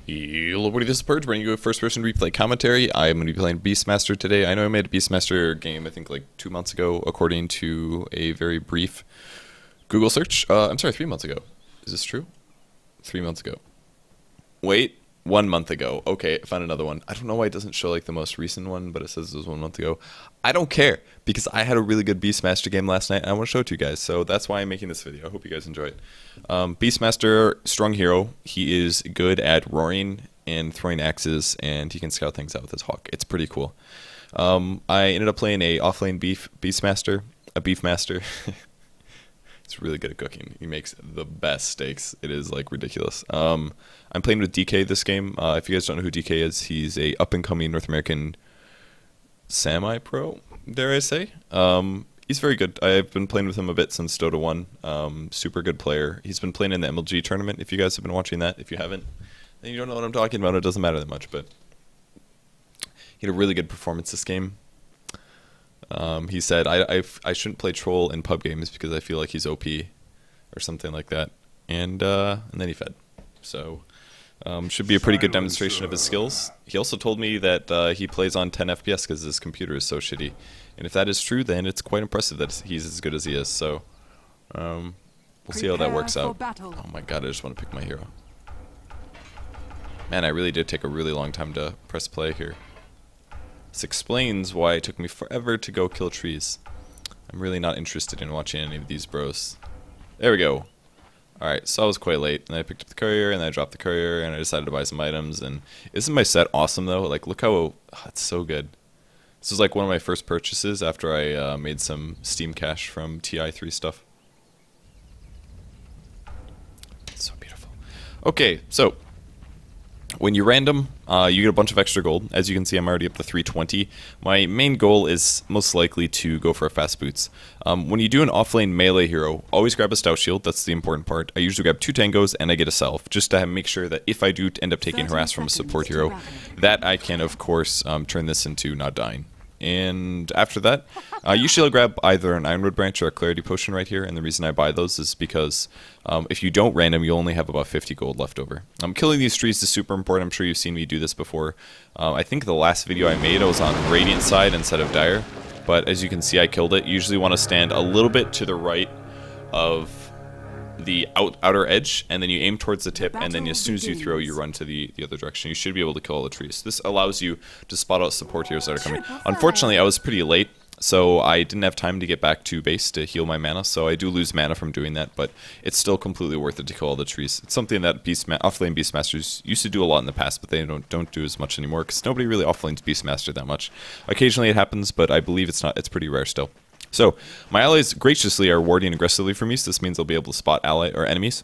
Hello everybody, this is Purge, bringing you a first-person replay commentary. I'm going to be playing Beastmaster today. I know I made a Beastmaster game, I think like 2 months ago, according to a very brief Google search. I'm sorry, 3 months ago. Is this true? 3 months ago. Wait, 1 month ago. Okay, I found another one. I don't know why it doesn't show like the most recent one, but it says it was 1 month ago. I don't care, because I had a really good Beastmaster game last night, and I want to show it to you guys, so that's why I'm making this video. I hope you guys enjoy it. Beastmaster, strong hero. He is good at roaring and throwing axes, and he can scout things out with his hawk. It's pretty cool. I ended up playing a offlane Beastmaster, a Beefmaster. He's really good at cooking. He makes the best steaks. It is like ridiculous. I'm playing with DK this game. If you guys don't know who DK is, he's a up-and-coming North American semi-pro, dare I say. He's very good. I've been playing with him a bit since Dota 1. Super good player. He's been playing in the MLG tournament, if you guys have been watching that. If you haven't, then you don't know what I'm talking about. It doesn't matter that much, but he had a really good performance this game. He said, I shouldn't play troll in pub games because I feel like he's OP or something like that. And then he fed. So should be a pretty good demonstration of his skills. He also told me that he plays on 10 FPS because his computer is so shitty. And if that is true, then it's quite impressive that he's as good as he is. So we'll see how that works out. Oh my god, I just want to pick my hero. Man, I really did take a really long time to press play here. This explains why it took me forever to go kill trees. I'm really not interested in watching any of these bros. There we go. Alright, so I was quite late, and I picked up the courier, and then I dropped the courier, and I decided to buy some items, and isn't my set awesome though? Like, look how, oh, it's so good. This was like one of my first purchases after I made some Steam cash from TI3 stuff. It's so beautiful. Okay, so when you random, you get a bunch of extra gold. As you can see, I'm already up to 320. My main goal is most likely to go for a fast boots. When you do an offlane melee hero, always grab a stout shield. That's the important part. I usually grab 2 tangos and I get a self, just to make sure that if I do end up taking harass from a support hero, that I can, of course, turn this into not dying. And after that, usually I'll grab either an Ironwood branch or a clarity potion right here, and the reason I buy those is because if you don't random, you'll only have about 50 gold left over. Killing these trees is super important. I'm sure you've seen me do this before. I think the last video I made, I was on Radiant side instead of Dire, but as you can see, I killed it. You usually want to stand a little bit to the right of the outer edge, and then you aim towards the tip, and then as soon as you throw, you run to the other direction. You should be able to kill all the trees. This allows you to spot out support heroes that are coming. Unfortunately, I was pretty late, so I didn't have time to get back to base to heal my mana, so I do lose mana from doing that, but it's still completely worth it to kill all the trees. It's something that offlane Beastmasters used to do a lot in the past, but they don't do as much anymore, because nobody really offlanes Beastmaster that much. Occasionally it happens, but I believe it's pretty rare still. So, my allies graciously are warding aggressively for me, so this means I'll be able to spot ally or enemies.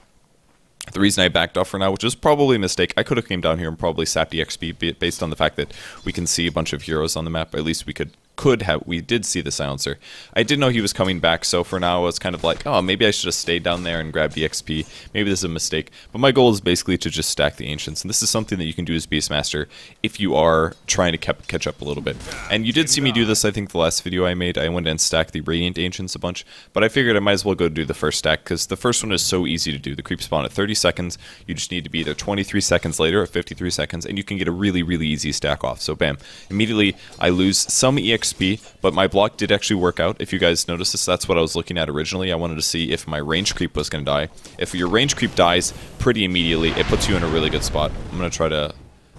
The reason I backed off for now, which is probably a mistake, I could have came down here and probably sapped the XP based on the fact that we can see a bunch of heroes on the map. At least we did see the silencer. I did know he was coming back, so for now I was kind of like, oh, maybe I should have stayed down there and grabbed the XP. Maybe this is a mistake. But my goal is basically to just stack the Ancients, and this is something that you can do as Beastmaster if you are trying to catch up a little bit. And you did see me do this, I think, the last video I made. I went and stacked the Radiant Ancients a bunch, but I figured I might as well go do the first stack, because the first one is so easy to do. The creep spawn at 30 seconds, you just need to be either 23 seconds later or 53 seconds, and you can get a really, really easy stack off. So bam, immediately I lose some EXP, but my block did actually work out. If you guys notice this, that's what I was looking at originally. I wanted to see if my range creep was going to die. If your range creep dies pretty immediately, it puts you in a really good spot. I'm going to try to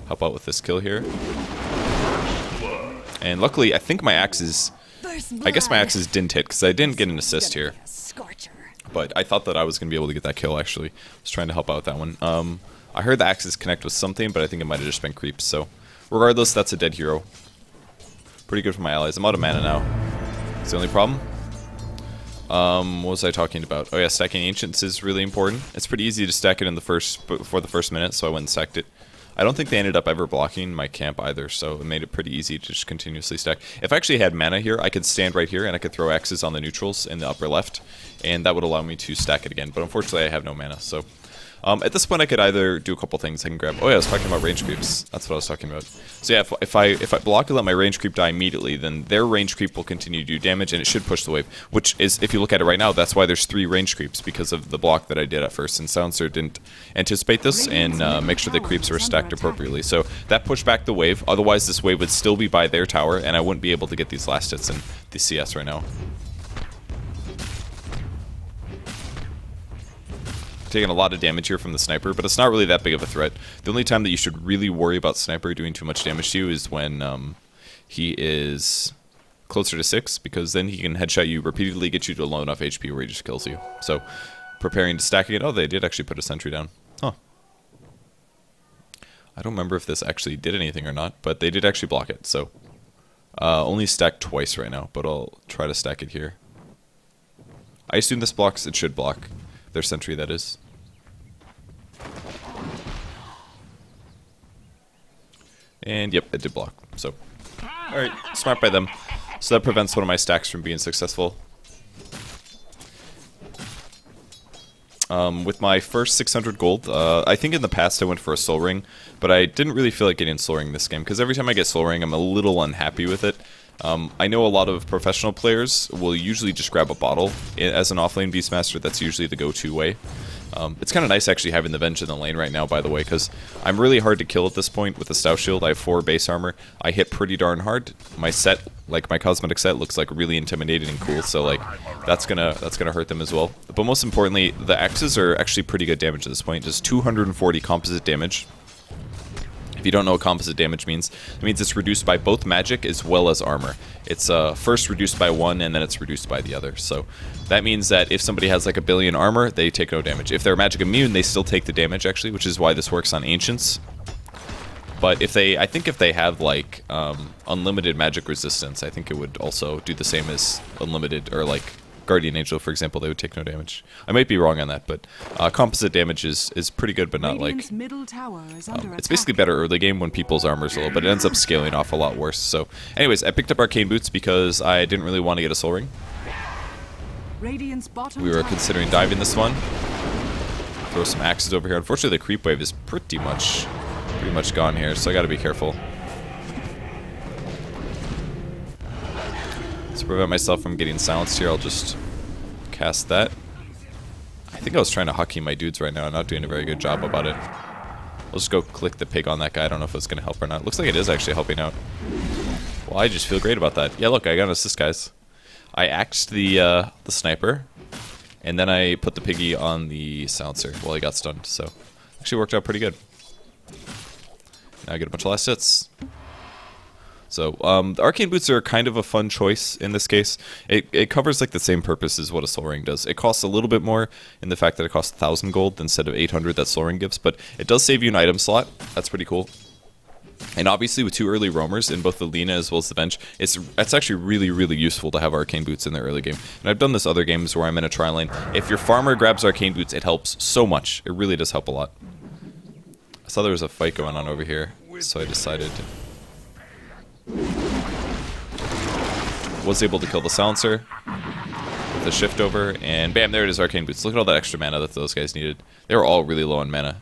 help out with this kill here. And luckily, I think my axes, I guess my axes didn't hit, because I didn't get an assist here. But I thought that I was going to be able to get that kill, actually. I was trying to help out with that one. I heard the axes connect with something, but I think it might have just been creeps. So regardless, that's a dead hero. Pretty good for my allies. I'm out of mana now. That's the only problem. What was I talking about? Oh yeah, stacking Ancients is really important. It's pretty easy to stack it in before the first minute, so I went and stacked it. I don't think they ended up ever blocking my camp either, so it made it pretty easy to just continuously stack. If I actually had mana here, I could stand right here and I could throw X's on the neutrals in the upper left, and that would allow me to stack it again. But unfortunately, I have no mana, so At this point, I could either do a couple things. I can grab... Oh yeah, I was talking about range creeps. That's what I was talking about. So yeah, if I block and let my range creep die immediately, then their range creep will continue to do damage, and it should push the wave. Which is, if you look at it right now, that's why there's 3 range creeps, because of the block that I did at first. And Silencer didn't anticipate this and make sure the creeps were stacked appropriately. So that pushed back the wave. Otherwise, this wave would still be by their tower, and I wouldn't be able to get these last hits in the CS right now. Taking a lot of damage here from the sniper, but it's not really that big of a threat. The only time that you should really worry about sniper doing too much damage to you is when he is closer to 6, because then he can headshot you repeatedly, get you to low enough HP where he just kills you. So, preparing to stack it. Oh, they did actually put a sentry down. Huh. I don't remember if this actually did anything or not, but they did actually block it, so... only stacked twice right now, but I'll try to stack it here. I assume this blocks, it should block their sentry, that is. And yep, it did block. So, alright, smart by them. So that prevents one of my stacks from being successful. With my first 600 gold, I think in the past I went for a soul ring, but I didn't really feel like getting soul ring this game, because every time I get soul ring I'm a little unhappy with it. I know a lot of professional players will usually just grab a bottle as an offlane Beastmaster. That's usually the go-to way. It's kind of nice actually having the Venge in the lane right now, by the way, because I'm really hard to kill at this point with the Stout Shield. I have 4 base armor. I hit pretty darn hard. My set, like my cosmetic set, looks like really intimidating and cool, so like that's gonna hurt them as well. But most importantly, the axes are actually pretty good damage at this point. Just 240 composite damage. If you don't know what composite damage means, it means it's reduced by both magic as well as armor. It's first reduced by one, and then it's reduced by the other. So that means that if somebody has like 1 billion armor, they take no damage. If they're magic immune, they still take the damage, actually, which is why this works on Ancients. But if they, I think if they have like unlimited magic resistance, I think it would also do the same as unlimited, or like Guardian Angel, for example, they would take no damage. I might be wrong on that, but composite damage is pretty good, but not like... it's basically better early game when people's armor's low, but it ends up scaling off a lot worse. So, anyways, I picked up Arcane Boots because I didn't really want to get a soul ring. We were considering diving this one. Throw some axes over here. Unfortunately, the creep wave is pretty much gone here, so I gotta be careful. To prevent myself from getting silenced here, I'll just cast that. I think I was trying to hockey my dudes right now. I'm not doing a very good job about it. I'll just go click the pig on that guy. I don't know if it's going to help or not. Looks like it is actually helping out. Well, I just feel great about that. Yeah, look, I got an assist, guys. I axed the sniper, and then I put the piggy on the silencer while he got stunned. So, actually worked out pretty good. Now I get a bunch of last hits. So, the Arcane Boots are kind of a fun choice in this case. It covers like the same purpose as what a Soul Ring does. It costs a little bit more in the fact that it costs 1,000 gold instead of 800 that Soul Ring gives, but it does save you an item slot. That's pretty cool. And obviously with 2 early roamers in both the Lina as well as the Venge, it's actually really, really useful to have Arcane Boots in the early game. And I've done this other games where I'm in a tri lane. If your farmer grabs Arcane Boots, it helps so much. It really does help a lot. I saw there was a fight going on over here, so I decided to... Was able to kill the silencer with the shift over, and bam, there it is, Arcane Boots. Look at all that extra mana that those guys needed. They were all really low on mana.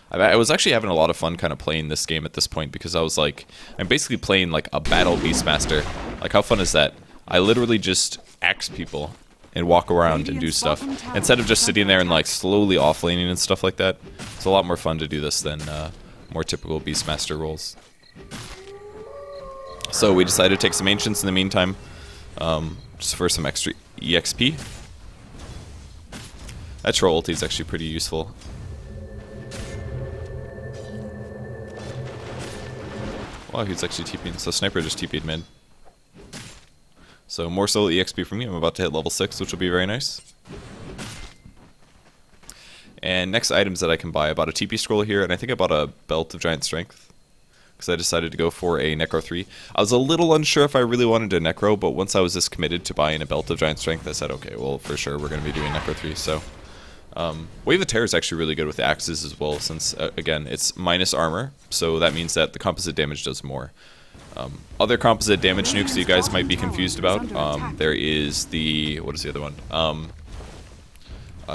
I was actually having a lot of fun kind of playing this game at this point, because I was like, I'm basically playing like a battle Beastmaster. Like, how fun is that? I literally just axe people and walk around and do stuff, instead of just sitting there and like slowly offlaning and stuff like that. It's a lot more fun to do this than more typical Beastmaster roles. So we decided to take some Ancients in the meantime, just for some extra EXP. That troll ulti is actually pretty useful. Wow, he's actually TP'ing, so Sniper just TP'd mid. So more solo EXP from me. I'm about to hit level 6, which will be very nice. And next items that I can buy, I bought a TP scroll here, and I think I bought a Belt of Giant Strength, because I decided to go for a Necro 3. I was a little unsure if I really wanted a Necro, but once I was this committed to buying a Belt of Giant Strength, I said, okay, well, for sure, we're going to be doing Necro 3, so... Wave of Terror is actually really good with the axes as well, since, again, it's minus armor, so that means that the composite damage does more. Other composite damage nukes that you guys might be confused about, there is the... what is the other one?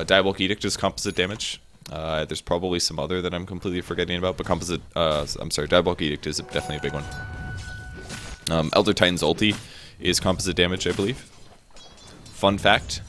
Diabolic Edict is composite damage. There's probably some other that I'm completely forgetting about, but Diabolic Edict is definitely a big one. Elder Titan's ulti is composite damage, I believe. Fun fact.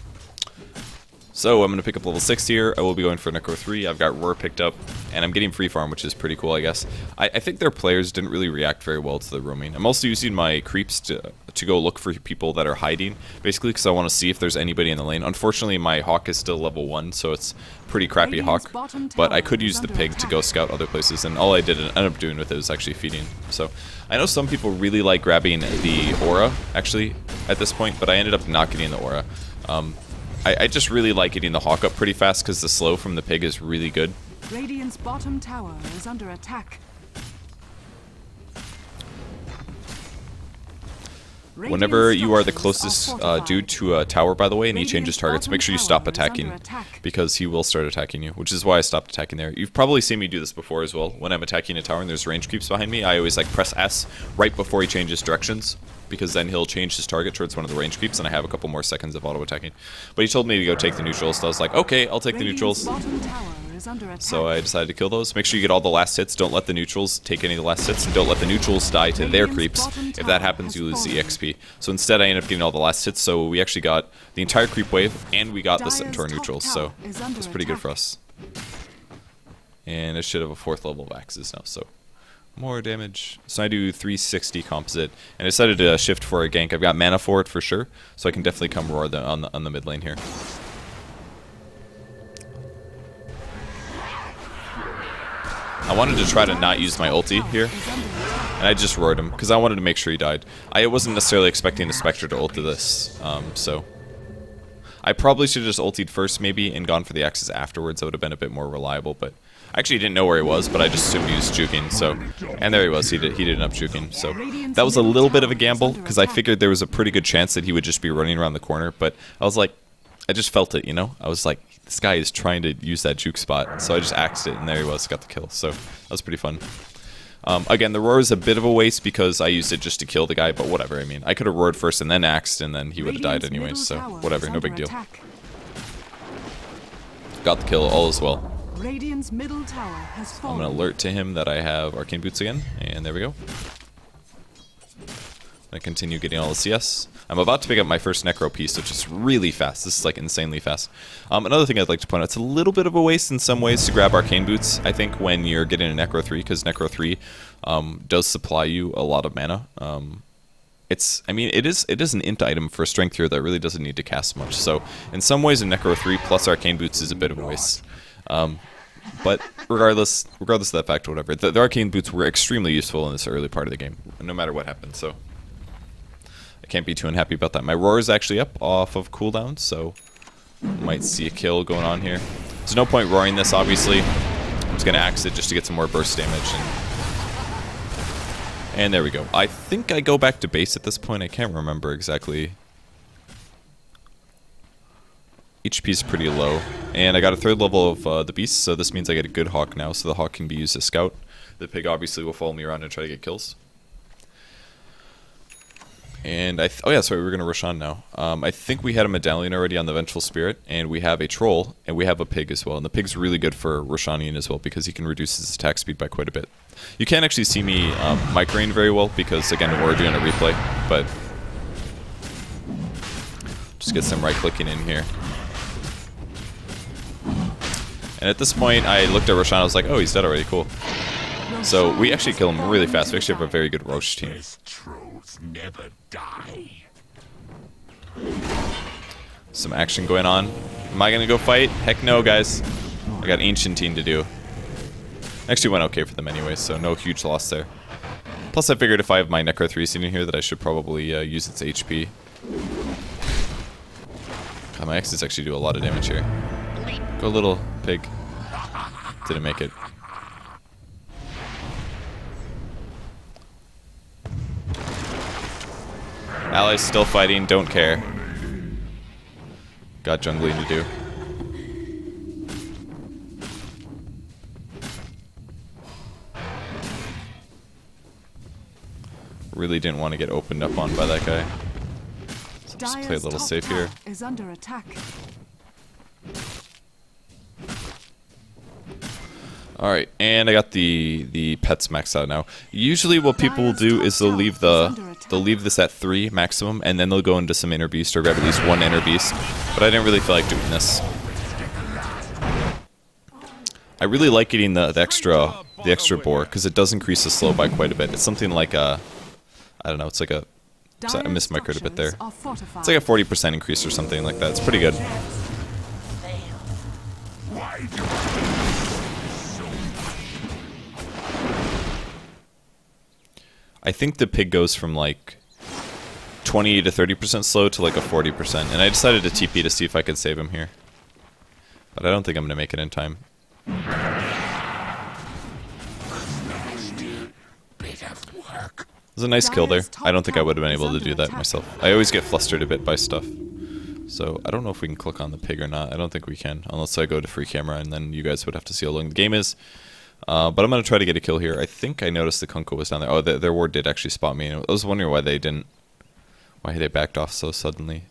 So I'm going to pick up level 6 here. I will be going for Necro 3. I've got Roar picked up, and I'm getting free farm, which is pretty cool, I guess. I think their players didn't really react very well to the roaming. I'm also using my creeps to go look for people that are hiding, basically because I want to see if there's anybody in the lane. Unfortunately, my Hawk is still level 1, so it's pretty crappy Hawk, but I could use the pig to go scout other places, and all I did end up doing with it was actually feeding. So I know some people really like grabbing the aura, actually, at this point, but I ended up not getting the aura. I just really like getting the Hawk up pretty fast because the slow from the pig is really good. Radiant's bottom tower is under attack. Whenever you are the closest dude to a tower, by the way, and he changes targets, make sure you stop attacking, because he will start attacking you, which is why I stopped attacking there. You've probably seen me do this before as well. When I'm attacking a tower and there's range creeps behind me, I always like press S right before he changes directions, because then he'll change his target towards one of the range creeps, and I have a couple more seconds of auto-attacking. But he told me to go take the neutrals, so I was like, okay, I'll take the neutrals. So I decided to kill those. Make sure you get all the last hits. Don't let the neutrals take any of the last hits, and don't let the neutrals die to their creeps. If that happens, you lose the EXP. So instead, I ended up getting all the last hits, so we actually got the entire creep wave, and we got the Centaur neutrals, so it's pretty good for us. And I should have a 4th level of axes now, so more damage. So I do 360 composite, and I decided to shift for a gank. I've got mana for it for sure, so I can definitely come roar on the mid lane here. I wanted to try to not use my ulti here, and I just roared him, because I wanted to make sure he died. I wasn't necessarily expecting the Spectre to ult to this, so I probably should have just ultied first maybe, and gone for the axes afterwards. That would have been a bit more reliable, but I actually didn't know where he was, but I just assumed he was juking, so, and there he was, he did end up juking, so that was a little bit of a gamble, because I figured there was a pretty good chance that he would just be running around the corner, but I was like, I just felt it, you know? I was like, this guy is trying to use that juke spot, so I just axed it, and there he was, got the kill, so that was pretty fun. Again, the roar is a bit of a waste because I used it just to kill the guy, but whatever, I mean, I could have roared first and then axed, and then he would have died anyway, so whatever, no big deal. Got the kill, all is well. Radiant's middle tower has fallen. I'm going to alert to him that I have Arcane Boots again, and there we go. I continue getting all the CS. I'm about to pick up my first Necro piece, which is really fast. This is like insanely fast. Another thing I'd like to point out, it's a little bit of a waste in some ways to grab Arcane Boots, I think, when you're getting a Necro 3, because Necro 3 does supply you a lot of mana. I mean, it is an int item for a strength hero that really doesn't need to cast much. So in some ways, a Necro 3 plus Arcane Boots is a bit of a waste. But regardless of that fact or whatever, the Arcane Boots were extremely useful in this early part of the game, no matter what happened, so I can't be too unhappy about that. My roar is actually up off of cooldown, so might see a kill going on here. There's no point roaring this, obviously. I'm just going to axe it just to get some more burst damage. And there we go. I think I go back to base at this point. I can't remember exactly. HP is pretty low. And I got a 3rd level of the beast, so this means I get a good Hawk now, so the Hawk can be used as scout. The pig obviously will follow me around and try to get kills. And oh yeah, sorry, we're going to rush on now. I think we had a medallion already on the Vengeful Spirit, and we have a troll, and we have a pig as well. And the pig's really good for Roshanian as well, because he can reduce his attack speed by quite a bit. You can't actually see me microing very well, because again, we're doing a replay, but just get some right-clicking in here. And at this point, I looked at Roshan, I was like, oh, he's dead already, cool. So we actually kill him really fast. We actually have a very good Roche team. Never die. Some action going on. Am I going to go fight? Heck no, guys. I got Ancientine to do. Actually went okay for them anyway, so no huge loss there. Plus I figured if I have my Necro 3 sitting here that I should probably use its HP. God, my X's actually do a lot of damage here. Go little pig. Didn't make it. Allies still fighting, don't care. Got jungling to do. Really didn't want to get opened up on by that guy. So just play a little safe here. Is under attack. Alright, and I got the pets maxed out now. Usually what people will do is they'll leave this at 3 maximum, and then they'll go into some inner beast or grab at least 1 inner beast. But I didn't really feel like doing this. I really like getting the extra boar, because it does increase the slow by quite a bit. It's something like a, I don't know, it's like a, I mismicroed a bit there. It's like a 40% increase or something like that. It's pretty good. I think the pig goes from like 20 to 30% slow to like a 40%, and I decided to TP to see if I could save him here. But I don't think I'm going to make it in time. It was a nice kill there. I don't think I would have been able to do that myself. I always get flustered a bit by stuff. So I don't know if we can click on the pig or not. I don't think we can, unless I go to free camera, and then you guys would have to see how long the game is. But I'm going to try to get a kill here. I think I noticed the Kunkka was down there. Oh, their ward did actually spot me. I was wondering why they didn't... Why they backed off so suddenly.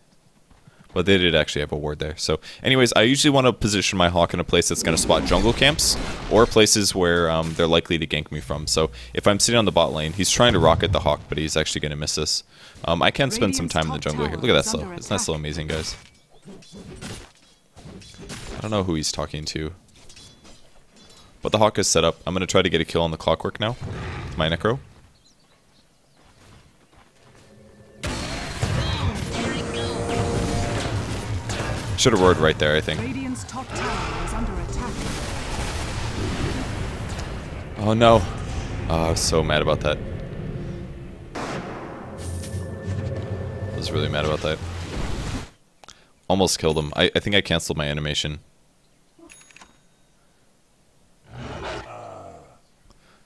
But they did actually have a ward there. So, anyways, I usually want to position my Hawk in a place that's going to spot jungle camps, or places where they're likely to gank me from. So, if I'm sitting on the bot lane, he's trying to rocket the Hawk, but he's actually going to miss this. I can spend some time in the jungle here. Look at that slow. Isn't that slow amazing, guys? I don't know who he's talking to. But the Hawk is set up. I'm going to try to get a kill on the Clockwork now with my Necro. Should have roared right there, I think. Radiant's top tower is under attack. Oh no. Oh, I was so mad about that. I was really mad about that. Almost killed him. I think I canceled my animation.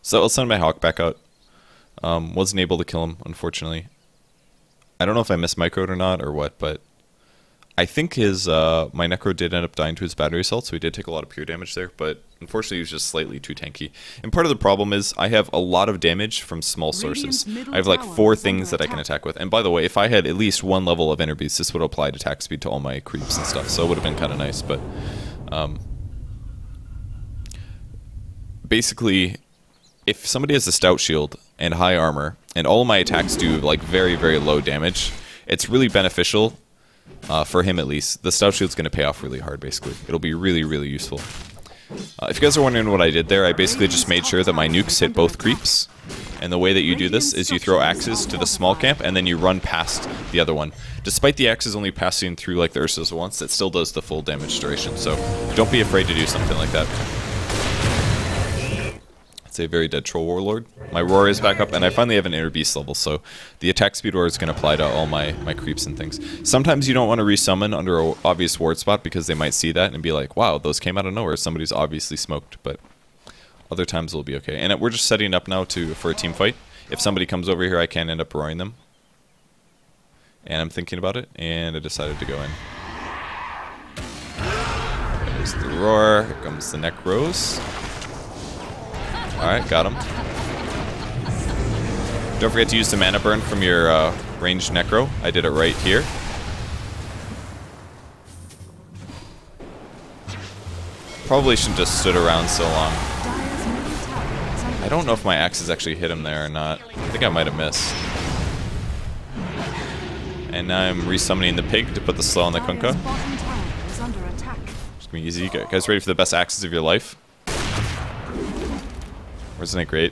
So I'll send my Hawk back out. Wasn't able to kill him, unfortunately. I don't know if I mismicroed or not or what, but I think his my Necro did end up dying to his battery assault, so he did take a lot of pure damage there, but unfortunately he was just slightly too tanky. And part of the problem is I have a lot of damage from small sources. I have like 4 things that I can attack with. And by the way, if I had at least 1 level of Inner Beast, this would apply to attack speed to all my creeps and stuff, so it would have been kind of nice, but basically, if somebody has a stout shield and high armor, and all of my attacks do like very, very low damage, it's really beneficial. For him at least, the stout shield's going to pay off really hard, basically. It'll be really, really useful. If you guys are wondering what I did there, I basically just made sure that my nukes hit both creeps. And the way that you do this is you throw axes to the small camp, and then you run past the other one. Despite the axes only passing through like the Ursus once, it still does the full damage duration. So don't be afraid to do something like that. It's a very dead troll warlord. My roar is back up, and I finally have an inner beast level, so the attack speed roar is going to apply to all my creeps and things. Sometimes you don't want to resummon under an obvious ward spot because they might see that and be like, wow, those came out of nowhere. Somebody's obviously smoked, but other times it'll be okay. And we're just setting up now for a team fight. If somebody comes over here, I can end up roaring them. And I'm thinking about it, and I decided to go in. There's the roar. Here comes the Necros. Alright, got him. Don't forget to use the mana burn from your ranged Necro. I did it right here. Probably shouldn't have stood around so long. I don't know if my axes actually hit him there or not. I think I might have missed. And now I'm resummoning the pig to put the slow on the Kunkka. Just gonna be easy. You guys ready for the best axes of your life? Wasn't it great?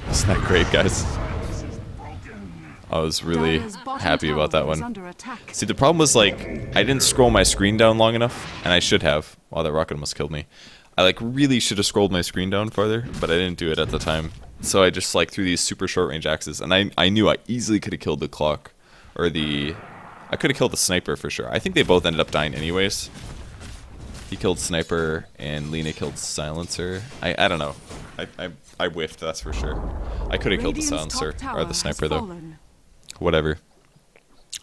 Isn't that great, guys? I was really happy about that one. See, the problem was, like, I didn't scroll my screen down long enough, and I should have. Wow, that rocket almost killed me. I, like, really should have scrolled my screen down farther, but I didn't do it at the time. So I just, like, threw these super short-range axes, and I knew I easily could have killed the clock, or the... I could have killed the sniper for sure. I think they both ended up dying anyways. He killed sniper, and Lena killed silencer. I don't know. I whiffed, that's for sure. I could have killed the silencer, or the sniper though. Whatever.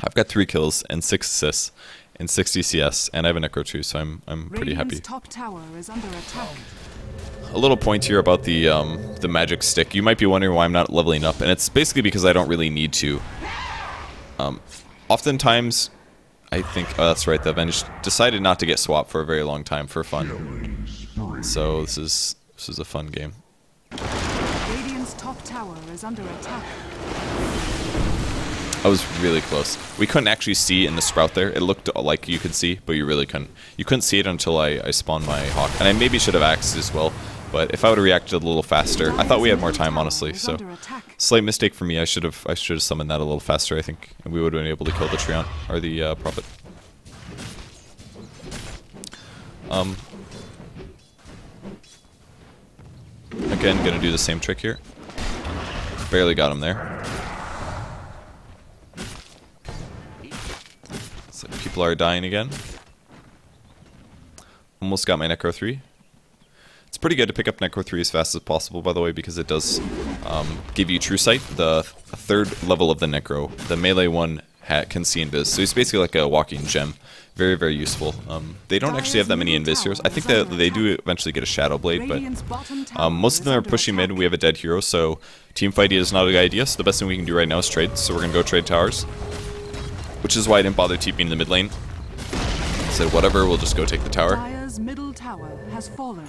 I've got 3 kills, and 6 assists, and 60 CS, and I have a Necro too, so I'm pretty happy. Top tower is under attack. A little point here about the magic stick. You might be wondering why I'm not leveling up, and it's basically because I don't really need to. Oftentimes, I think, oh that's right, the Avenged decided not to get swapped for a very long time for fun. So this is This is a fun game. Radiant's top tower is under attack. I was really close. We couldn't actually see in the sprout there. It looked like you could see, but you really couldn't. You couldn't see it until I spawned my hawk. And I maybe should have axed as well. But if I would have reacted a little faster, I thought we had more time, honestly. So slight mistake for me. I should have summoned that a little faster, I think, and we would have been able to kill the Treant or the Prophet. Again, gonna do the same trick here. Barely got him there. So people are dying again. Almost got my Necro 3. It's pretty good to pick up Necro 3 as fast as possible, by the way, because it does give you True Sight, the third level of the Necro. The melee one can see invis, so it's basically like a walking gem. Very, very useful. They don't actually have that many invis heroes. I think that they do eventually get a Shadow Blade, but most of them are pushing mid. We have a dead hero, so teamfight is not a good idea, so the best thing we can do right now is trade. So we're going to go trade towers, which is why I didn't bother TPing in the mid lane. I said, whatever, we'll just go take the tower. Dire's middle tower has fallen.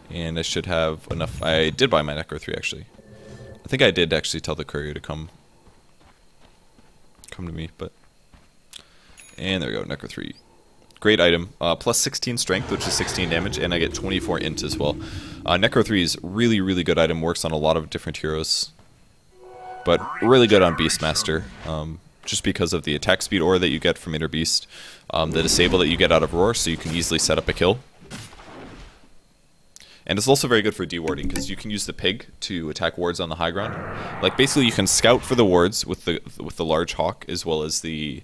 And I should have enough. I did buy my Necro 3, actually. I think I did actually tell the courier to come to me, but... And there we go, Necro 3. Great item. Plus 16 strength, which is 16 damage, and I get 24 int as well. Necro 3 is really, really good item. Works on a lot of different heroes. But really good on Beastmaster. Just because of the attack speed aura that you get from Inner Beast. The disable that you get out of Roar, so you can easily set up a kill. And it's also very good for dewarding, because you can use the pig to attack wards on the high ground. Like, basically you can scout for the wards with the large hawk, as well as the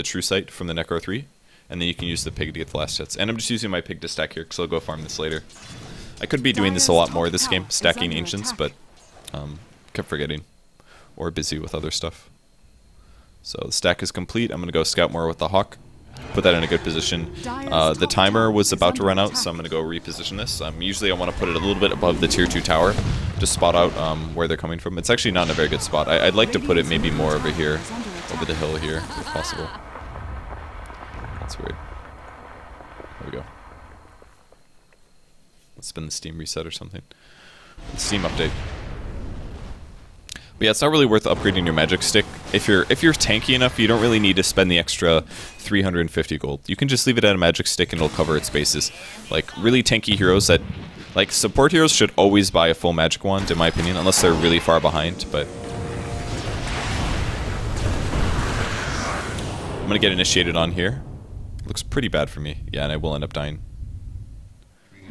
True Sight from the Necro 3. And then you can use the pig to get the last hits. And I'm just using my pig to stack here, because I'll go farm this later. I could be doing this a lot more this game, stacking Ancients, but kept forgetting. Or busy with other stuff. So the stack is complete. I'm going to go scout more with the hawk. Put that in a good position. The timer was about to run out, so I'm going to go reposition this. Usually I want to put it a little bit above the tier 2 tower to spot out where they're coming from. It's actually not in a very good spot. I'd like to put it maybe more over here, over the hill here, if possible. That's weird. There we go. Let's spin the Steam reset or something. Steam update. But yeah, it's not really worth upgrading your magic stick. If you're tanky enough, you don't really need to spend the extra 350 gold. You can just leave it at a magic stick and it'll cover its bases. Like, really tanky heroes that... Like, support heroes should always buy a full magic wand, in my opinion, unless they're really far behind, but... I'm gonna get initiated on here. Looks pretty bad for me. Yeah, and I will end up dying.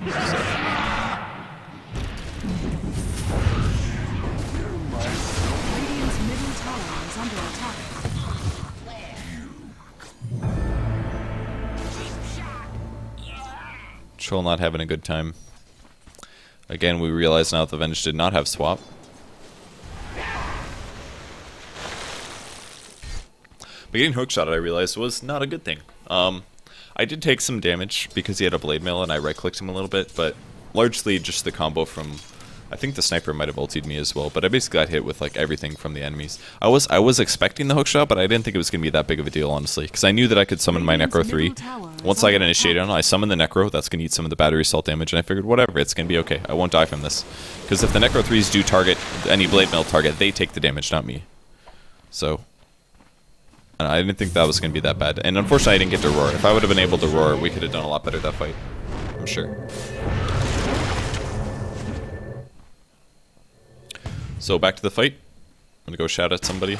So. Troll not having a good time. Again, we realize now that the Venge did not have swap. But getting hookshot, I realized, was not a good thing. I did take some damage because he had a blade mail and I right-clicked him a little bit, but largely just the combo from... I think the sniper might have ultied me as well, but I basically got hit with like everything from the enemies. I was expecting the hookshot, but I didn't think it was going to be that big of a deal, honestly, because I knew that I could summon my Necro 3. Once I get initiated on, I summon the Necro. That's going to eat some of the battery assault damage, and I figured, whatever, it's going to be okay. I won't die from this. Because if the Necro 3s do target any blade mail target, they take the damage, not me. So, I didn't think that was going to be that bad. And unfortunately, I didn't get to roar. If I would have been able to roar, we could have done a lot better that fight. I'm sure. So back to the fight. I'm gonna go shout at somebody.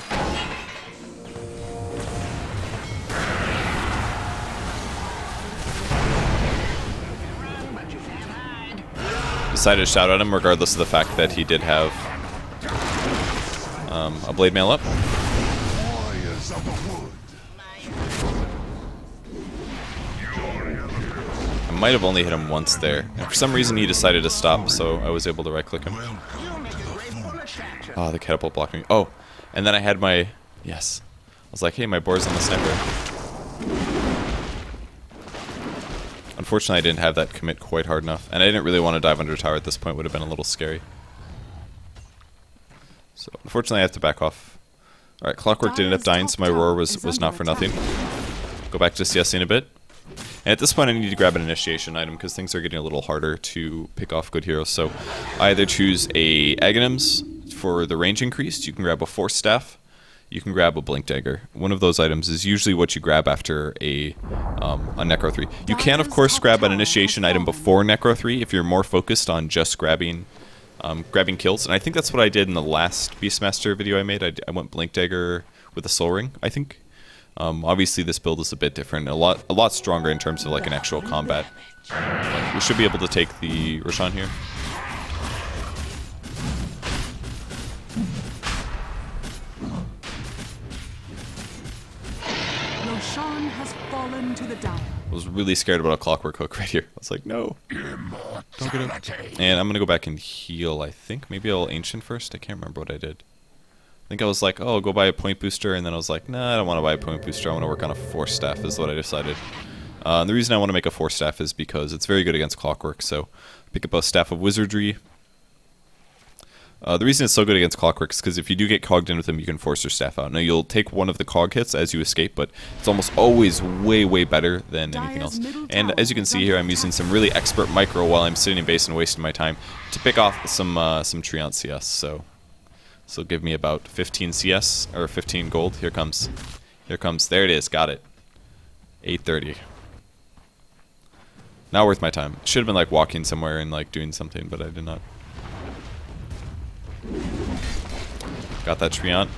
Decided to shout at him regardless of the fact that he did have a blade mail up. I might have only hit him once there. And for some reason he decided to stop, so I was able to right click him. Oh, the catapult blocked me. Oh, and then I had my... Yes. I was like, hey, my boar's on the sniper. Unfortunately, I didn't have that commit quite hard enough. And I didn't really want to dive under a tower at this point. Would have been a little scary. So, unfortunately, I have to back off. Alright, Clockwork did end up dying, so my roar was not for nothing. Go back to CSing a bit. And at this point I need to grab an initiation item because things are getting a little harder to pick off good heroes. So I either choose a Aghanims for the range increase, you can grab a Force Staff, you can grab a Blink Dagger. One of those items is usually what you grab after a Necro 3. You can of course grab an initiation item before Necro 3 if you're more focused on just grabbing kills. And I think that's what I did in the last Beastmaster video I made. I went Blink Dagger with a Soul Ring, I think. Obviously this build is a bit different, a lot stronger in terms of like an actual combat. We should be able to take the Roshan here. Roshan has fallen to the dire. I was really scared about a Clockwork Hook right here. I was like, no, don't get him. And I'm gonna go back and heal, I think. Maybe I'll Ancient first, I can't remember what I did. I think I was like, oh, I'll go buy a point booster, and then I was like, nah, I don't want to buy a point booster, I want to work on a Force Staff, is what I decided. And the reason I want to make a Force Staff is because it's very good against Clockwork, so pick up a Staff of Wizardry. The reason it's so good against Clockwork is because if you do get cogged in with him, you can force your Staff out. Now, you'll take one of the cog hits as you escape, but it's almost always way, way better than anything else. And as you can see here, I'm using some really expert micro while I'm sitting in base and wasting my time to pick off some Treant CS, so give me about 15 CS, or 15 gold. Here comes. Here comes. There it is. Got it. 830. Not worth my time. Should have been like walking somewhere and like doing something, but I did not. Got that Treant.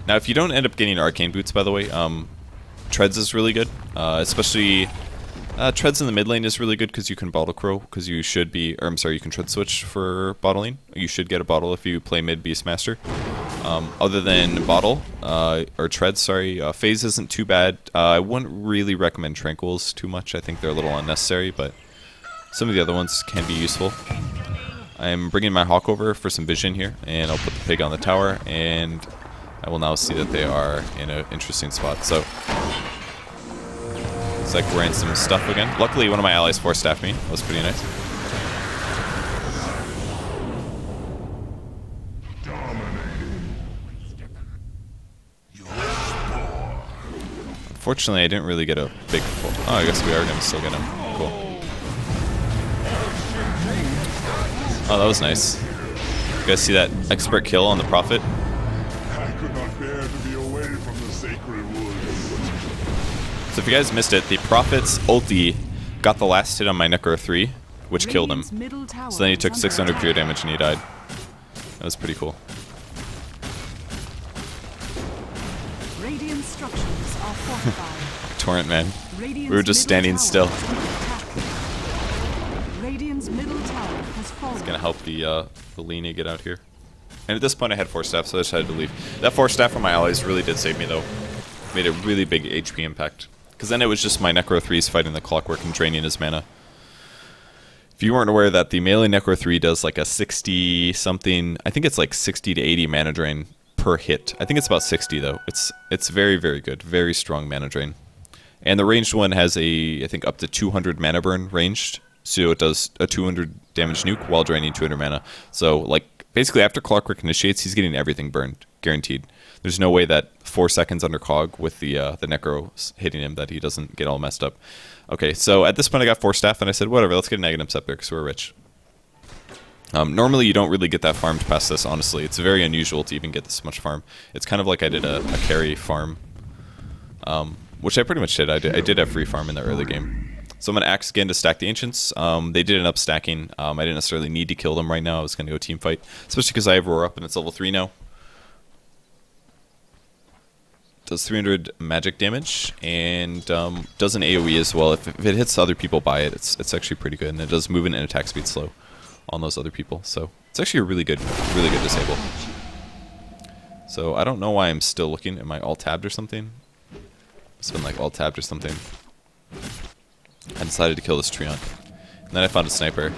Now if you don't end up getting Arcane Boots, by the way, Treads is really good. Especially... Treads in the mid lane is really good because you can bottle crow, because you should be, or I'm sorry, you can tread switch for bottling. You should get a bottle if you play mid Beastmaster. Other than bottle, or tread, sorry, phase isn't too bad. I wouldn't really recommend tranquils too much. I think they're a little unnecessary, but some of the other ones can be useful. I'm bringing my hawk over for some vision here, and I'll put the pig on the tower, and I will now see that they are in an interesting spot. So. It's like we're in some stuff again. Luckily, one of my allies Force Staffed me. That was pretty nice. Unfortunately, I didn't really get a big... Oh, I guess we are going to still get him. Cool. Oh, that was nice. You guys see that expert kill on the Prophet? I could not bear to be away from the sacred woods. So if you guys missed it, the Prophet's ulti got the last hit on my Necro 3, which killed him. So then he took 600 pure damage and he died. That was pretty cool. Radiant structures are fortified. Torrent, man. We were just standing still. Radiant's middle tower has fallen. It's gonna help the Lina get out here. And at this point I had 4 staff, so I decided to leave. That 4 staff from my allies really did save me though. Made a really big HP impact. Because then it was just my Necro 3s fighting the Clockwork and draining his mana. If you weren't aware that the melee Necro 3 does like a 60 something, I think it's like 60 to 80 mana drain per hit. I think it's about 60 though. It's very, very good. Very strong mana drain. And the ranged one has a, I think, up to 200 mana burn ranged. So it does a 200 damage nuke while draining 200 mana. So like basically after Clockwork initiates, he's getting everything burned, guaranteed. There's no way that 4 seconds under Cog with the Necro hitting him that he doesn't get all messed up. Okay, so at this point I got 4 staff and I said, whatever, let's get an Aghanims up there because we're rich. Normally you don't really get that farmed past this, honestly. It's very unusual to even get this much farm. It's kind of like I did a carry farm, which I pretty much did. I did have free farm in the early game. So I'm going to axe again to stack the Ancients. They did end up stacking. I didn't necessarily need to kill them right now. I was going to go team fight, especially because I have Roar up and it's level 3 now. Does 300 magic damage and does an AoE as well. If it hits other people by it, it's actually pretty good, and it does movement and attack speed slow on those other people. So it's actually a really good disable. So I don't know why I'm still looking. Am I alt tabbed or something? It's been like alt tabbed or something. I decided to kill this Treant, and then I found a sniper.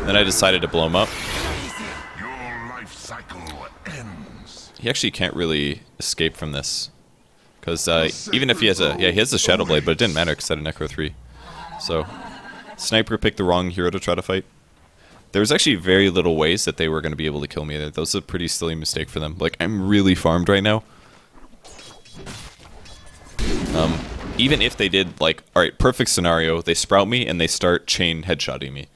Then I decided to blow him up. Your life cycle ends. He actually can't really escape from this, because even if he has a he has the Shadow Blade, but it didn't matter because I had a Necro 3. So Sniper picked the wrong hero to try to fight. There was actually very little ways that they were going to be able to kill me. That was a pretty silly mistake for them. Like, I'm really farmed right now. Even if they did, like, alright, perfect scenario, they sprout me and they start chain headshotting me.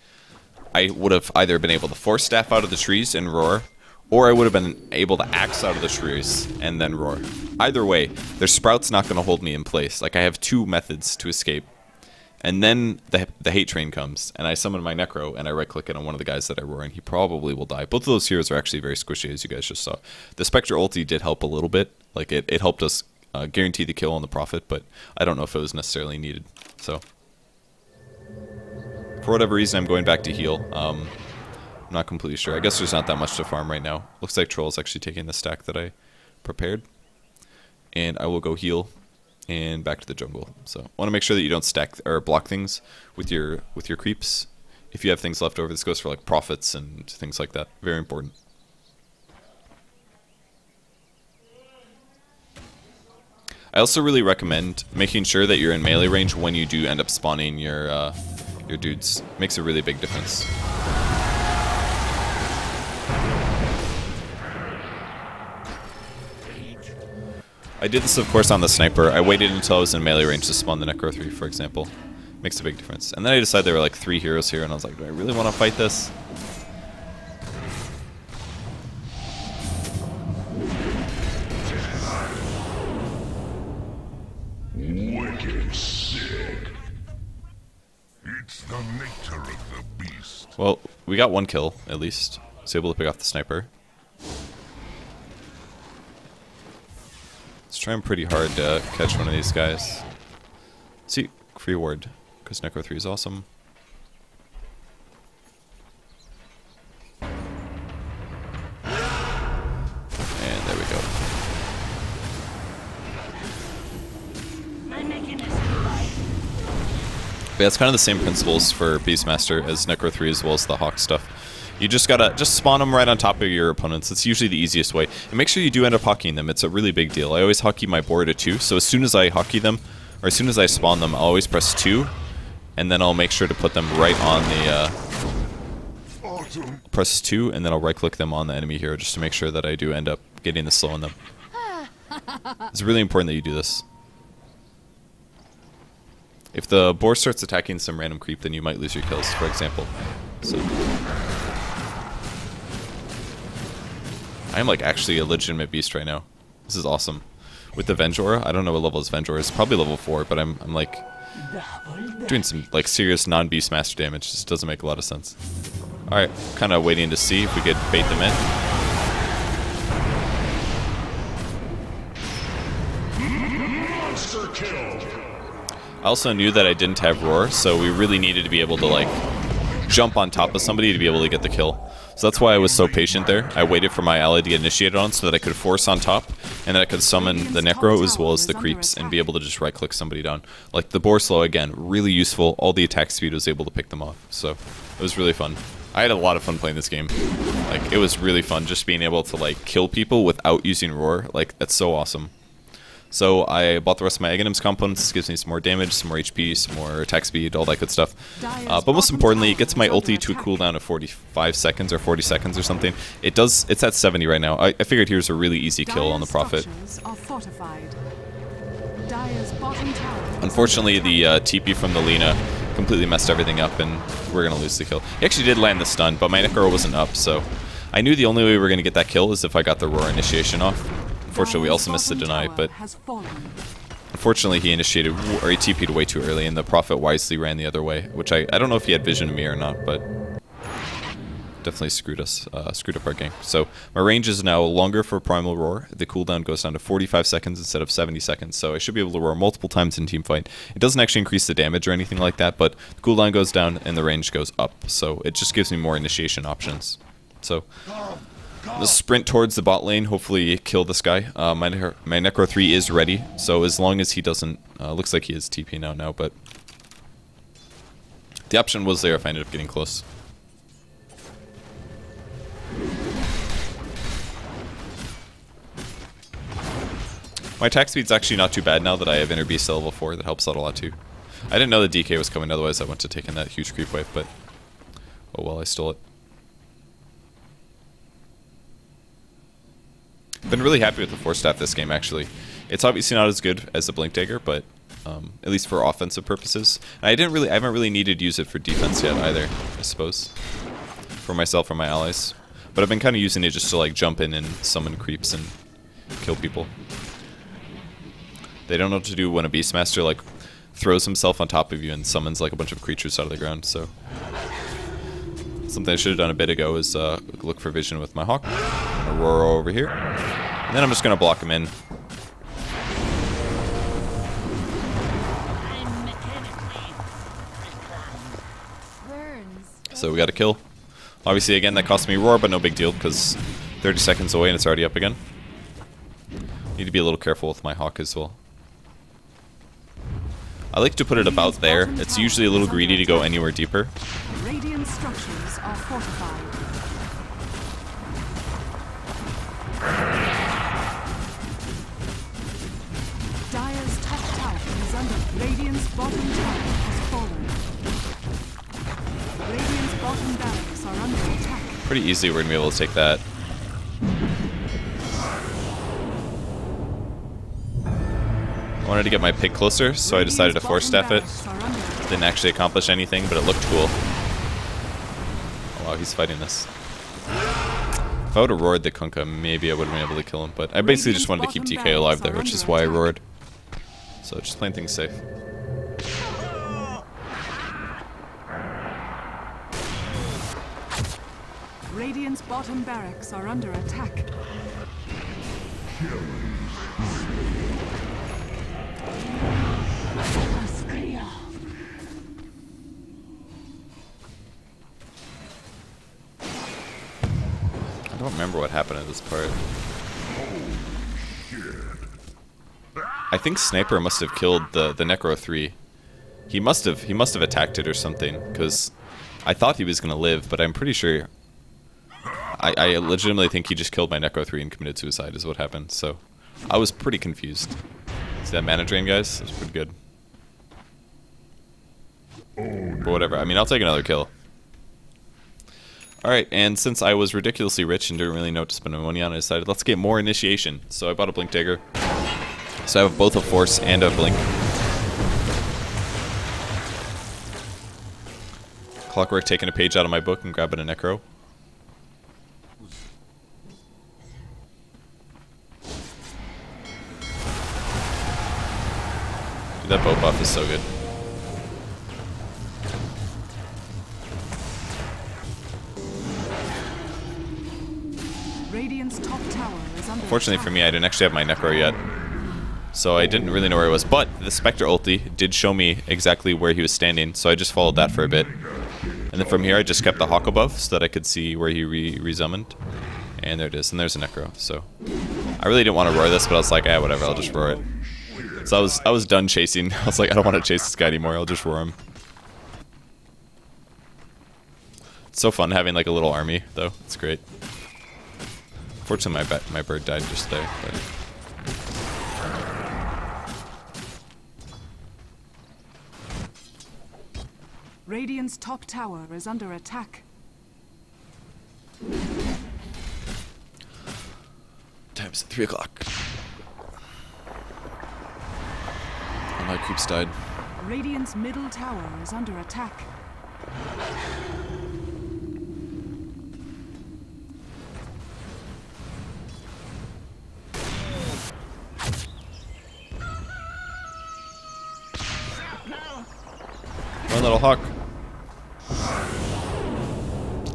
I would have either been able to force staff out of the trees and roar, or I would have been able to axe out of the trees and then roar. Either way, their sprout's not going to hold me in place. Like, I have two methods to escape. And then the hate train comes, and I summon my Necro, and I right-click it on one of the guys that I roar, and he probably will die. Both of those heroes are actually very squishy, as you guys just saw. The Spectre ulti did help a little bit. Like, it helped us guarantee the kill on the Prophet, but I don't know if it was necessarily needed. So, for whatever reason, I'm going back to heal. I'm not completely sure. I guess there's not that much to farm right now. Looks like Troll's actually taking the stack that I prepared. And I will go heal and back to the jungle. So I want to make sure that you don't stack or block things with your creeps. If you have things left over, this goes for like prophets and things like that. Very important. I also really recommend making sure that you're in melee range when you do end up spawning your dudes. Makes a really big difference. I did this, of course, on the sniper. I waited until I was in melee range to spawn the Necro 3, for example. Makes a big difference. And then I decided there were like 3 heroes here, and I was like, do I really want to fight this? Wicked sick. It's the nectar of the beast. Well, we got 1 kill, at least. I was able to pick off the sniper. Let's try him pretty hard to catch one of these guys. See, free ward, because Necro 3 is awesome. And there we go. But yeah, it's kind of the same principles for Beastmaster as Necro 3 as well as the Hawk stuff. You just gotta spawn them right on top of your opponents. It's usually the easiest way. And make sure you do end up hockeying them. It's a really big deal. I always hockey my board at 2, so as soon as I hockey them, or as soon as I spawn them, I'll always press 2, and then I'll make sure to put them right on the, press 2, and then I'll right-click them on the enemy hero just to make sure that I do end up getting the slow on them. It's really important that you do this. If the boar starts attacking some random creep, then you might lose your kills, for example. So I am like actually a legitimate beast right now. This is awesome. With the Vengeur, I don't know what level is Vengeur. It's probably level 4, but I'm like doing some like serious non-Beastmaster damage. This doesn't make a lot of sense. Alright, kind of waiting to see if we could bait them in. Monster kill. I also knew that I didn't have Roar, so we really needed to be able to like jump on top of somebody to be able to get the kill. So that's why I was so patient there. I waited for my ally to get initiated on so that I could force on top, and then I could summon the Necro as well as the creeps and be able to just right-click somebody down. Like the Boar Slow, again, really useful. All the attack speed was able to pick them off, so it was really fun. I had a lot of fun playing this game. Like, it was really fun just being able to like kill people without using Roar. Like, that's so awesome. So I bought the rest of my Aghanims components. This gives me some more damage, some more HP, some more attack speed, all that good stuff. But most importantly, it gets my ulti to a cooldown of 45 seconds or 40 seconds or something. It's at 70 right now. I figured here's a really easy kill on the Prophet. Unfortunately, the TP from the Lina completely messed everything up, and we're going to lose the kill. He actually did land the stun, but my Necro wasn't up, so I knew the only way we were going to get that kill is if I got the Roar initiation off. Unfortunately, we also missed the deny, but unfortunately he initiated, or he TP'd way too early, and the Prophet wisely ran the other way, which I don't know if he had vision of me or not, but definitely screwed up our game. So my range is now longer for Primal Roar. The cooldown goes down to 45 seconds instead of 70 seconds, so I should be able to roar multiple times in teamfight. It doesn't actually increase the damage or anything like that, but the cooldown goes down and the range goes up, so it just gives me more initiation options. So let's sprint towards the bot lane, hopefully kill this guy. My Necro 3 is ready, so as long as he doesn't... looks like he is TP now, but... the option was there if I ended up getting close. My attack speed's actually not too bad now that I have Inner Beast at level 4. That helps out a lot too. I didn't know the DK was coming, otherwise I went to take in that huge creep wave, but... oh well, I stole it. Been really happy with the Force Staff this game, actually. It's obviously not as good as the Blink Dagger, but at least for offensive purposes. And I haven't really needed to use it for defense yet either, I suppose. For myself or my allies. But I've been kind of using it just to like jump in and summon creeps and kill people. They don't know what to do when a Beastmaster like throws himself on top of you and summons like a bunch of creatures out of the ground, so... Something I should have done a bit ago is look for vision with my Hawk. Aurora over here. And then I'm just going to block him in. So we got a kill. Obviously, again, that cost me Roar, but no big deal because 30 seconds away and it's already up again. Need to be a little careful with my Hawk as well. I like to put it about there. It's usually a little greedy to go anywhere deeper. Radiant structures are fortified. Dire's top tower is under. Radiant's bottom tower has fallen. Radiant's bottom barracks are under attack. Pretty easily we're going to be able to take that. I wanted to get my pig closer, so I decided to Force Staff it. Didn't actually accomplish anything, but it looked cool. Oh wow, he's fighting this. If I would have roared the Kunkka, maybe I would have been able to kill him, but I basically just wanted to keep DK alive there, which is why I roared. So just playing things safe. Radiant's bottom barracks are under attack. I don't remember what happened at this part. I think Sniper must have killed the Necro 3. He must have attacked it or something, because I thought he was gonna live, but I'm pretty sure I legitimately think he just killed my Necro 3 and committed suicide is what happened, so I was pretty confused. See that mana drain, guys? It was pretty good. But whatever, I mean, I'll take another kill. Alright, and since I was ridiculously rich and didn't really know what to spend my money on, I decided let's get more initiation. So I bought a Blink Dagger. So I have both a Force and a Blink. Clockwork taking a page out of my book and grabbing a Necro. Dude, that bow buff is so good. Radiant's top tower is under Fortunately for attack. me, I didn't actually have my Necro yet. So I didn't really know where he was. But the Spectre ulti did show me exactly where he was standing, so I just followed that for a bit. And then from here, I just kept the Hawk above so that I could see where he resummoned. And there it is, and there's a Necro. So I really didn't want to roar this, but I was like, ah, whatever, I'll just roar it. So I was done chasing. I was like, I don't want to chase this guy anymore, I'll just roar him. It's so fun having like a little army, though. It's great. Fortunately, my bird died just there. But. Radiant's top tower is under attack. Time's at 3 o'clock. Oh, my creeps died. Radiant's middle tower is under attack. One little Hawk.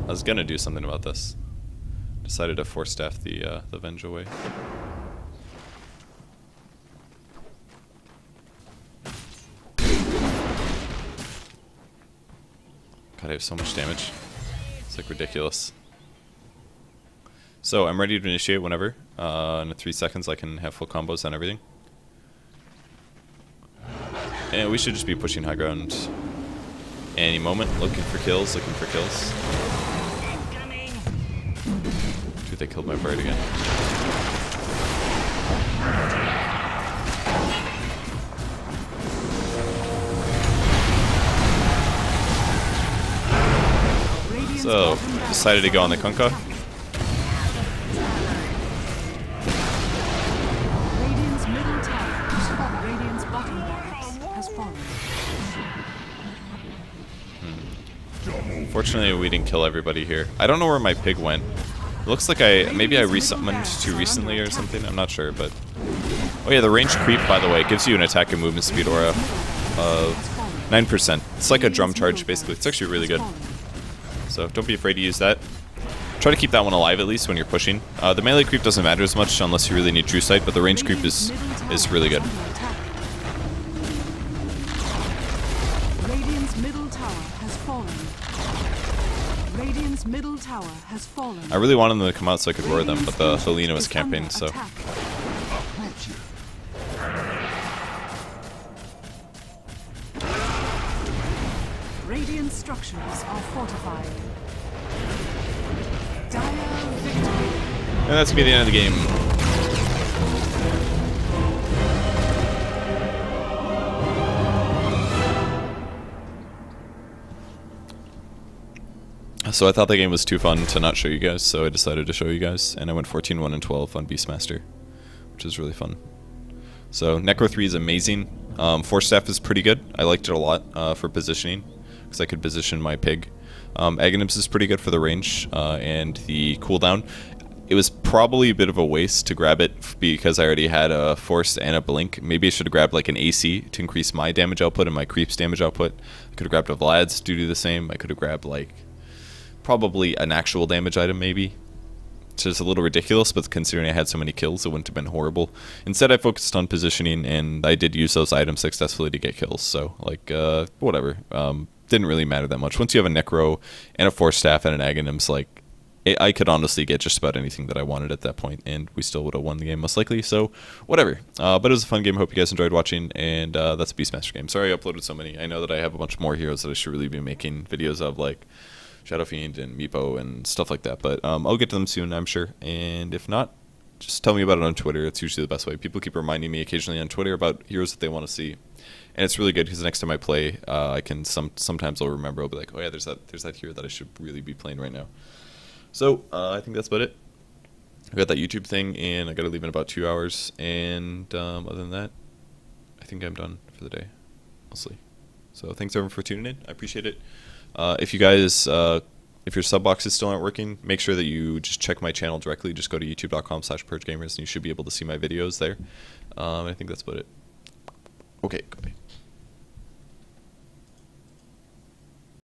I was gonna do something about this. Decided to Force Staff the Venge away. God, I have so much damage. It's like ridiculous. So I'm ready to initiate whenever. In 3 seconds I can have full combos on everything. And we should just be pushing high ground any moment, looking for kills, Dude, they killed my bird again. So, decided to go on the Kunkka. Unfortunately, we didn't kill everybody here. I don't know where my pig went. It looks like maybe I resummoned too recently or something. I'm not sure, but... Oh yeah, the range creep, by the way, gives you an attack and movement speed aura of 9%. It's like a drum charge, basically. It's actually really good. So don't be afraid to use that. Try to keep that one alive at least when you're pushing. The melee creep doesn't matter as much unless you really need true sight, but the range creep is really good. Radiant's middle tower has fallen. Radiant's middle tower has fallen. I really wanted them to come out so I could roar them, but the Helena was camping, so... Radiant structures are fortified. Dire victory. And that's gonna be the end of the game. So I thought the game was too fun to not show you guys, so I decided to show you guys, and I went 14, 1, and 12 on Beastmaster, which is really fun. So Necro 3 is amazing. Force Staff is pretty good. I liked it a lot for positioning, because I could position my pig. Aghanims is pretty good for the range and the cooldown. It was probably a bit of a waste to grab it because I already had a Force and a Blink. Maybe I should have grabbed like an AC to increase my damage output and my creep's damage output. I could have grabbed a Vlad's to do the same. I could have grabbed like probably an actual damage item maybe. It's just a little ridiculous, but considering I had so many kills, it wouldn't have been horrible. Instead, I focused on positioning, and I did use those items successfully to get kills, so, like, whatever. Didn't really matter that much. Once you have a Necro and a Force Staff and an Aghanims, like, I could honestly get just about anything that I wanted at that point, and we still would have won the game most likely, so whatever. But it was a fun game. Hope you guys enjoyed watching, and that's a Beastmaster game. Sorry I uploaded so many. I know that I have a bunch more heroes that I should really be making videos of, like Shadow Fiend and Meepo and stuff like that, but I'll get to them soon, I'm sure, and if not, just tell me about it on Twitter. It's usually the best way. People keep reminding me occasionally on Twitter about heroes that they want to see, and it's really good because the next time I play, I can sometimes I'll remember. I'll be like, oh yeah, there's that hero that I should really be playing right now. So I think that's about it. I got that YouTube thing, and I got to leave in about 2 hours, and other than that, I think I'm done for the day, mostly. So thanks everyone for tuning in. I appreciate it. If you guys, if your sub boxes still aren't working, make sure that you just check my channel directly. Just go to youtube.com/purgegamers, and you should be able to see my videos there. I think that's about it. Okay, goodbye.